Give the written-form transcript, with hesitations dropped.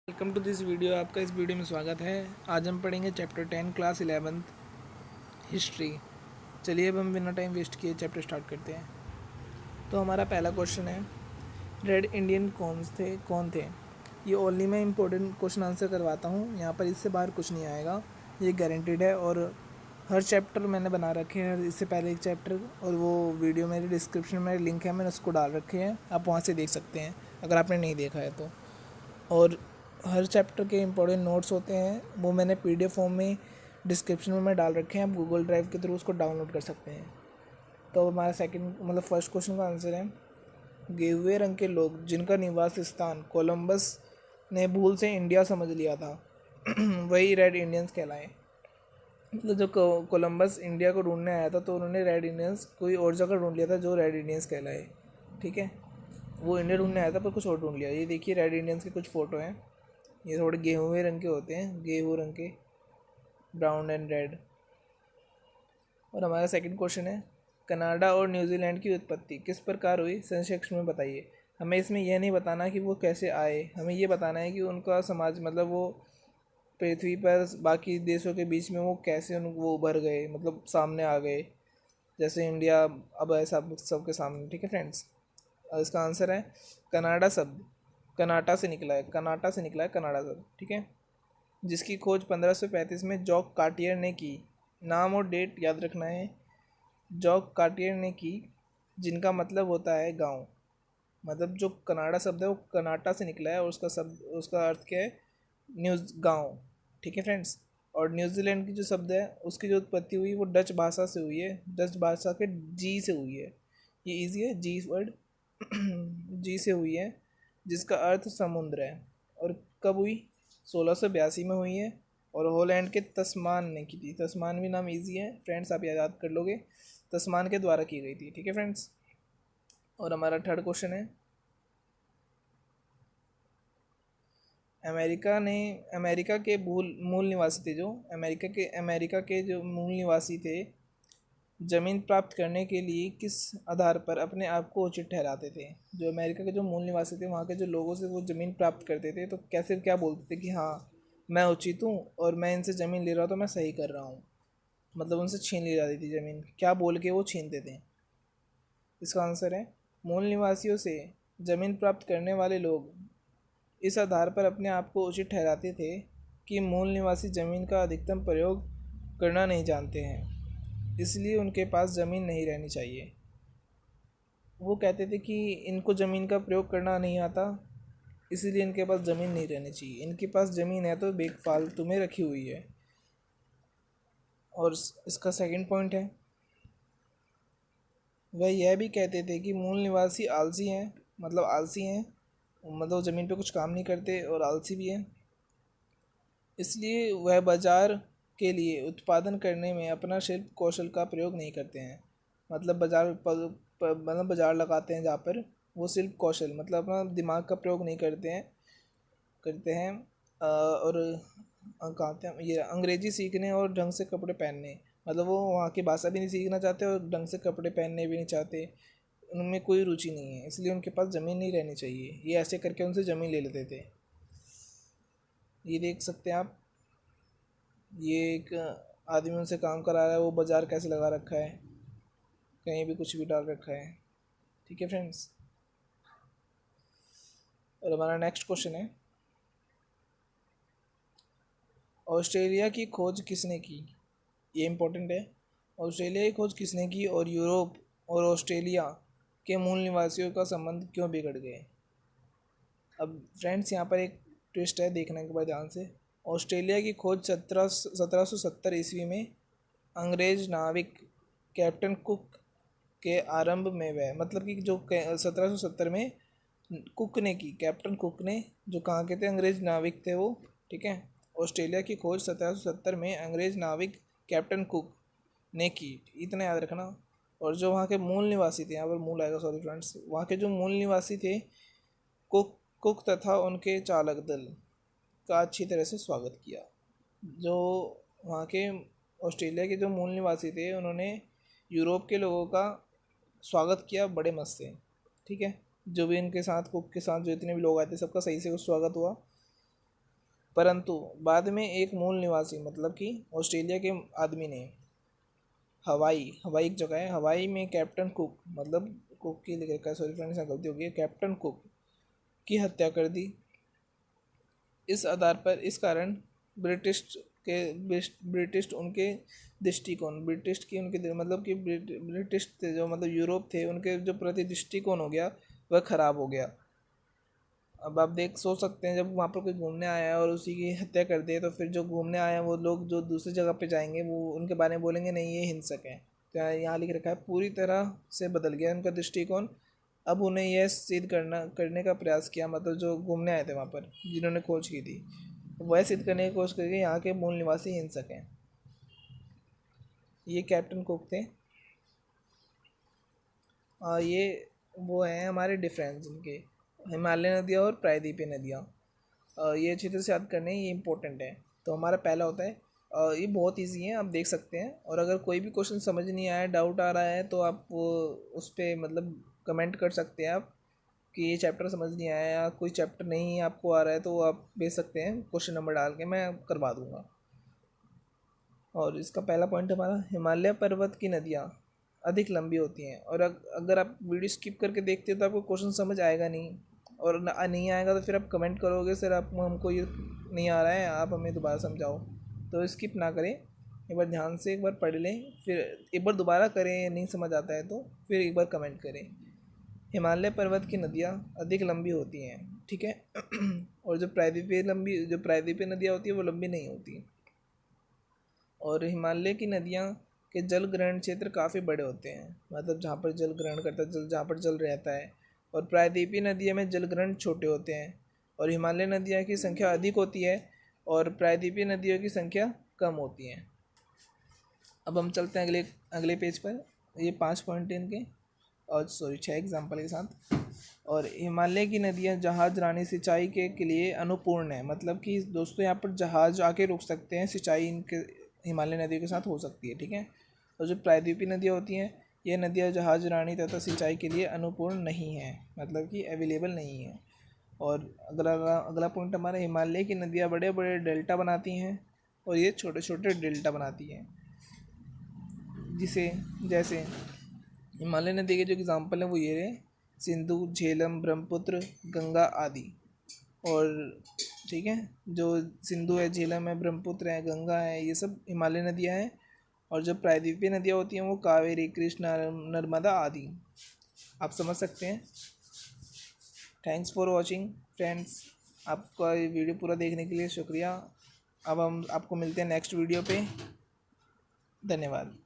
Welcome to this video. आपका इस video में स्वागत है। आज हम पढ़ेंगे चैप्टर 10 क्लास 11 हिस्ट्री। चलिए अब हम बिना टाइम वेस्ट किए चैप्टर स्टार्ट करते हैं। तो हमारा पहला क्वेश्चन है, रेड इंडियन कौन थे। ये ओनली मैं इम्पोर्टेंट क्वेश्चन आंसर करवाता हूँ, यहाँ पर इससे बाहर कुछ नहीं आएगा, ये गारंटीड है। और हर चैप्टर मैंने बना रखे हैं, इससे पहले एक चैप्टर, और वो वीडियो मेरे डिस्क्रिप्शन में लिंक है, मैंने उसको डाल रखे हैं, आप वहाँ से देख सकते हैं अगर आपने नहीं देखा है तो। और हर चैप्टर के इंपॉर्टेंट नोट्स होते हैं, वो मैंने पीडीएफ फॉर्म में डिस्क्रिप्शन में डाल रखे हैं, आप गूगल ड्राइव के थ्रू उसको डाउनलोड कर सकते हैं। तो हमारा फर्स्ट क्वेश्चन का आंसर है, गेहुए रंग के लोग जिनका निवास स्थान कोलंबस ने भूल से इंडिया समझ लिया था वही रेड इंडियंस कहलाए। मतलब जब कोलंबस इंडिया को ढूंढने आया था तो उन्होंने रेड इंडियंस कोई और जगह ढूंढ लिया था जो रेड इंडियंस कहलाए। ठीक है, वो इंडिया ढूंढने आया था पर कुछ और ढूंढ लिया। ये देखिए रेड इंडियंस के कुछ फ़ोटो हैं, ये थोड़े गेहूँ रंग के होते हैं, गेहूँ रंग के, ब्राउन एंड रेड। और हमारा सेकंड क्वेश्चन है, कनाडा और न्यूजीलैंड की उत्पत्ति किस प्रकार हुई, संक्षेप में बताइए। हमें इसमें यह नहीं बताना कि वो कैसे आए, हमें ये बताना है कि उनका समाज, मतलब वो पृथ्वी पर बाकी देशों के बीच में वो कैसे वो उभर गए, मतलब सामने आ गए, जैसे इंडिया अब ऐसा सबके सामने। ठीक है फ्रेंड्स, इसका आंसर है कनाडा शब्द कनाटा से निकला है, कनाडा शब्द। ठीक है, जिसकी खोज 1535 में जॉक कार्टियर ने की। नाम और डेट याद रखना है। जॉक कार्टियर ने की, जिनका मतलब होता है गांव। मतलब जो कनाडा शब्द है वो कनाटा से निकला है और उसका अर्थ क्या है, न्यूज़, गांव। ठीक है फ्रेंड्स। और न्यूजीलैंड की जो शब्द है उसकी जो उत्पत्ति हुई वो डच भाषा से हुई है, डच भाषा के जी से हुई है। ये इजी है, जी वर्ड जी से हुई है, जिसका अर्थ समुद्र है। और कब हुई, 1682 में हुई है। और हॉलैंड के तस्मान ने की थी। तस्मान भी नाम इजी है फ्रेंड्स, आप याद कर लोगे, तस्मान के द्वारा की गई थी। ठीक है फ्रेंड्स। और हमारा थर्ड क्वेश्चन है, अमेरिका के मूल निवासी थे, जो अमेरिका के जो मूल निवासी थे, ज़मीन प्राप्त करने के लिए किस आधार पर अपने आप को उचित ठहराते थे। जो अमेरिका के जो मूल निवासी थे, वहाँ के जो लोगों से वो ज़मीन प्राप्त करते थे तो कैसे क्या बोलते थे कि हाँ मैं उचित हूँ और मैं इनसे ज़मीन ले रहा हूँ तो मैं सही कर रहा हूँ। मतलब उनसे छीन ली जाती थी ज़मीन, क्या बोल के वो छीनते थे। इसका आंसर है, मूल निवासियों से ज़मीन प्राप्त करने वाले लोग इस आधार पर अपने आप को उचित ठहराते थे कि मूल निवासी ज़मीन का अधिकतम प्रयोग करना नहीं जानते हैं, इसलिए उनके पास ज़मीन नहीं रहनी चाहिए। वो कहते थे कि इनको ज़मीन का प्रयोग करना नहीं आता, इसीलिए इनके पास ज़मीन नहीं रहनी चाहिए। इनके पास ज़मीन है तो बेफालतू में रखी हुई है। और इसका सेकंड पॉइंट है, वह यह भी कहते थे कि मूल निवासी आलसी हैं, मतलब आलसी हैं, मतलब ज़मीन पे कुछ काम नहीं करते और आलसी भी हैं, इसलिए वह बाजार के लिए उत्पादन करने में अपना शिल्प कौशल का प्रयोग नहीं करते हैं। मतलब मतलब बाजार लगाते हैं जहाँ पर वो शिल्प कौशल, मतलब अपना दिमाग का प्रयोग नहीं करते हैं। और कहाँ थे ये, अंग्रेजी सीखने और ढंग से कपड़े पहनने, मतलब वो वहाँ की भाषा भी नहीं सीखना चाहते और ढंग से कपड़े पहनने भी नहीं चाहते, उनमें कोई रुचि नहीं है, इसलिए उनके पास ज़मीन नहीं रहनी चाहिए। ये ऐसे करके उनसे ज़मीन ले लेते थे। ये देख सकते हैं आप, ये एक आदमी उनसे काम करा रहा है, वो बाज़ार कैसे लगा रखा है, कहीं भी कुछ भी डाल रखा है। ठीक है फ्रेंड्स। और हमारा नेक्स्ट क्वेश्चन है, ऑस्ट्रेलिया की खोज किसने की। ये इम्पोर्टेंट है, ऑस्ट्रेलिया की खोज किसने की और यूरोप और ऑस्ट्रेलिया के मूल निवासियों का संबंध क्यों बिगड़ गए। अब फ्रेंड्स यहाँ पर एक ट्विस्ट है, देखने के बाद ध्यान से। ऑस्ट्रेलिया की खोज 1770 ईस्वी में अंग्रेज नाविक कैप्टन कुक के आरंभ में हुए, मतलब कि जो 1770 में कुक ने की, कैप्टन कुक ने, जो कहाँ के थे, अंग्रेज नाविक थे वो। ठीक है, ऑस्ट्रेलिया की खोज 1770 में अंग्रेज नाविक कैप्टन कुक ने की, इतना याद रखना। और जो वहाँ के मूल निवासी थे, यहाँ पर मूल आएगा, सॉरी फ्रेंड्स, वहाँ के जो मूल निवासी थे, कुक तथा उनके चालक दल का अच्छी तरह से स्वागत किया। जो वहाँ के ऑस्ट्रेलिया के जो मूल निवासी थे, उन्होंने यूरोप के लोगों का स्वागत किया बड़े मस्त से। ठीक है, जो भी इनके साथ, कुक के साथ जो इतने भी लोग आए थे, सबका सही से स्वागत हुआ। परंतु बाद में एक मूल निवासी मतलब कि ऑस्ट्रेलिया के आदमी ने हवाई हवाई एक जगह है, हवाई में कैप्टन कुक मतलब कुक की लिख रखा है, सॉरी फ्रेंड्स गलती हो गई, कैप्टन कुक की हत्या कर दी। इस आधार पर इस कारण ब्रिटिश के ब्रिटिश उनके दृष्टिकोण ब्रिटिश की उनके मतलब कि ब्रिटिश थे जो मतलब यूरोप थे उनके जो प्रति दृष्टिकोण हो गया वह खराब हो गया। अब आप सोच सकते हैं जब वहाँ पर कोई घूमने आया है और उसी की हत्या कर दे तो फिर जो घूमने आए हैं वो लोग जो दूसरी जगह पे जाएंगे वो उनके बारे में बोलेंगे नहीं ये हिंसक है। तो यहाँ लिख रखा है पूरी तरह से बदल गया उनका दृष्टिकोण। अब उन्हें यह सिद्ध करने का प्रयास किया, मतलब जो घूमने आए थे वहाँ पर जिन्होंने खोज की थी वह सिद्ध करने की कोशिश करके यहाँ के मूल निवासी हिंसक हैं। ये कैप्टन कुक थे। ये वो हैं हमारे डिफरेंस इनके, हिमालय नदियाँ और प्रायद्वीपीय नदियाँ। ये अच्छी तरह से याद करने ये इंपॉर्टेंट है। तो हमारा पहला होता है, ये बहुत इजी है आप देख सकते हैं, और अगर कोई भी क्वेश्चन समझ नहीं आया डाउट आ रहा है तो आप उस पर मतलब कमेंट कर सकते हैं आप कि ये चैप्टर समझ नहीं आया या कोई चैप्टर नहीं आपको आ रहा है तो आप भेज सकते हैं क्वेश्चन नंबर डाल के, मैं करवा दूँगा। और इसका पहला पॉइंट हमारा, हिमालय पर्वत की नदियाँ अधिक लंबी होती हैं। और अगर आप वीडियो स्किप करके देखते हो तो आपको क्वेश्चन समझ आएगा नहीं, और नहीं आएगा तो फिर आप कमेंट करोगे सर आप हमको ये नहीं आ रहा है आप हमें दोबारा समझाओ। तो स्किप ना करें, एक बार ध्यान से एक बार पढ़ लें, फिर एक बार दोबारा करें, नहीं समझ आता है तो फिर एक बार कमेंट करें। हिमालय पर्वत की नदियाँ अधिक लंबी होती हैं, ठीक है। और जो प्रायद्वीपीय नदियाँ होती है वो लंबी नहीं होती। और हिमालय की नदियाँ के जल ग्रहण क्षेत्र काफ़ी बड़े होते हैं, मतलब जहाँ पर जल ग्रहण करता है जहाँ पर जल रहता है। और प्रायद्वीपीय नदियों में जल ग्रहण छोटे होते हैं। और हिमालय नदियाँ की संख्या अधिक होती है और प्रायद्वीपीय नदियों की संख्या कम होती है। अब हम चलते हैं अगले अगले पेज पर। ये 5 पॉइंट इनके, और सॉरी 6 एग्जाम्पल के साथ। और हिमालय की नदियाँ जहाज रानी सिंचाई के लिए अनुपूर्ण है, मतलब कि दोस्तों यहाँ पर जहाज आके रुक सकते हैं, सिंचाई इनके हिमालय नदियों के साथ हो सकती है, ठीक है। और जो प्रायद्वीपीय नदियाँ होती हैं ये नदियाँ जहाज रानी तथा सिंचाई के लिए अनुपूर्ण नहीं है, मतलब कि अवेलेबल नहीं है। और अगला अगला पॉइंट हमारा, हिमालय की नदियाँ बड़े बड़े डेल्टा बनाती हैं और ये छोटे छोटे डेल्टा बनाती हैं, जिसे जैसे हिमालय नदी के जो एग्जाम्पल हैं वो ये रहे, सिंधु, झेलम, ब्रह्मपुत्र, गंगा आदि। और ठीक है, जो सिंधु है, झेलम है, ब्रह्मपुत्र है, गंगा है, ये सब हिमालय नदियाँ हैं। और जो प्रायद्वीपीय नदियाँ होती हैं वो कावेरी, कृष्णा, नर्मदा आदि। आप समझ सकते हैं। थैंक्स फॉर वॉचिंग फ्रेंड्स, आपका ये वीडियो पूरा देखने के लिए शुक्रिया। अब हम आपको मिलते हैं नेक्स्ट वीडियो पे। धन्यवाद।